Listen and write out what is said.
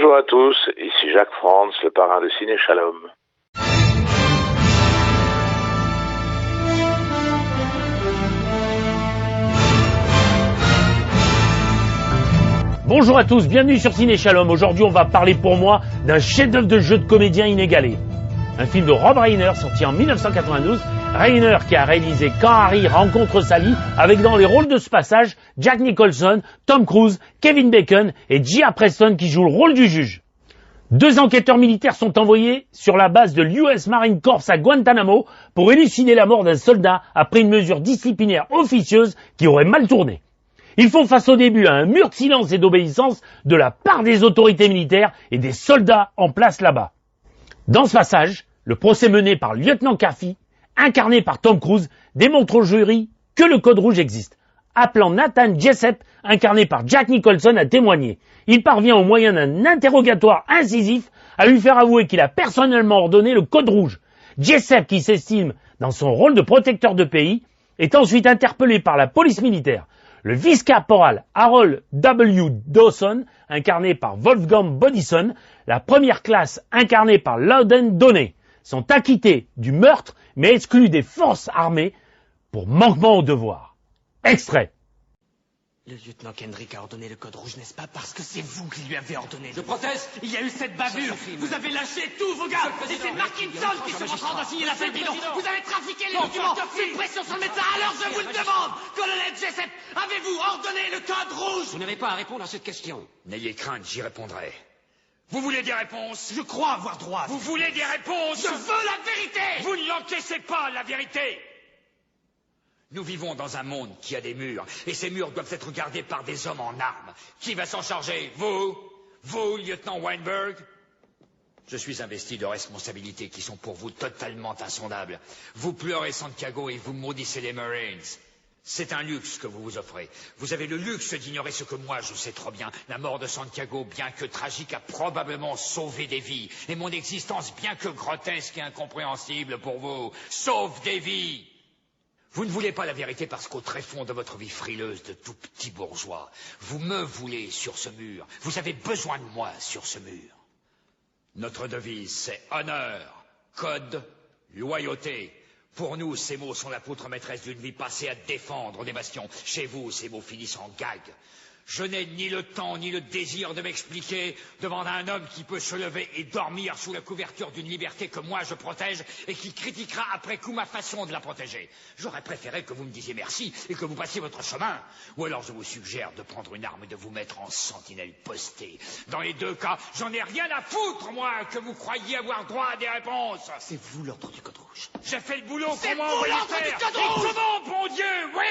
Bonjour à tous, ici Jacques Frantz, le parrain de Ciné Shalom. Bonjour à tous, bienvenue sur Ciné Shalom. Aujourd'hui, on va parler pour moi d'un chef-d'œuvre de jeu de comédien inégalé. Un film de Rob Reiner sorti en 1992. Reiner qui a réalisé Quand Harry rencontre Sally, avec dans les rôles de ce passage Jack Nicholson, Tom Cruise, Kevin Bacon et Gia Preston qui jouent le rôle du juge. 2 enquêteurs militaires sont envoyés sur la base de l'US Marine Corps à Guantanamo pour élucider la mort d'un soldat après une mesure disciplinaire officieuse qui aurait mal tourné. Ils font face au début à un mur de silence et d'obéissance de la part des autorités militaires et des soldats en place là-bas. Dans ce passage, le procès mené par Lieutenant Kaffee, incarné par Tom Cruise, démontre au jury que le code rouge existe, appelant Nathan Jessup, incarné par Jack Nicholson, à témoigner. Il parvient au moyen d'un interrogatoire incisif à lui faire avouer qu'il a personnellement ordonné le code rouge. Jessup, qui s'estime dans son rôle de protecteur de pays, est ensuite interpellé par la police militaire. Le vice-caporal Harold W. Dawson, incarné par Wolfgang Bodison, la première classe incarnée par Loudon Downey, sont acquittés du meurtre mais exclus des forces armées pour manquement au devoir. Extrait. Le lieutenant Kendrick a ordonné le code rouge, n'est-ce pas? Parce que c'est vous qui lui avez ordonné. Je proteste. Il y a eu cette bavure. Vous avez lâché tous vos gars. Et c'est Markinson qui se montre à signer la fête bidon. Vous avez trafiqué les documents. C'est une pression sur le médecin. Alors je vous le demande. Colonel Jessup, avez-vous ordonné le code rouge? Vous n'avez pas à répondre à cette question. N'ayez crainte, j'y répondrai. Vous voulez des réponses? Je crois avoir droit. Vous voulez des réponses? Je veux la vérité. Vous ne l'encaissez pas, la vérité. Nous vivons dans un monde qui a des murs, et ces murs doivent être gardés par des hommes en armes. Qui va s'en charger? Vous? Vous, lieutenant Weinberg? Je suis investi de responsabilités qui sont pour vous totalement insondables. Vous pleurez Santiago et vous maudissez les Marines. C'est un luxe que vous vous offrez. Vous avez le luxe d'ignorer ce que moi je sais trop bien. La mort de Santiago, bien que tragique, a probablement sauvé des vies. Et mon existence, bien que grotesque et incompréhensible pour vous, sauve des vies. Vous ne voulez pas la vérité parce qu'au tréfonds de votre vie frileuse de tout petit bourgeois, vous me voulez sur ce mur. Vous avez besoin de moi sur ce mur. Notre devise, c'est honneur, code, loyauté. Pour nous, ces mots sont la poutre maîtresse d'une vie passée à défendre des bastions. Chez vous, ces mots finissent en gag. Je n'ai ni le temps ni le désir de m'expliquer devant un homme qui peut se lever et dormir sous la couverture d'une liberté que moi je protège et qui critiquera après coup ma façon de la protéger. J'aurais préféré que vous me disiez merci et que vous passiez votre chemin. Ou alors je vous suggère de prendre une arme et de vous mettre en sentinelle postée. Dans les 2 cas, j'en ai rien à foutre, moi, que vous croyiez avoir droit à des réponses. C'est vous l'ordre du code rouge. J'ai fait le boulot C'est qu'on m'a vous envoyé l'ordre faire. du code rouge. Et comment, bon Dieu? Oui,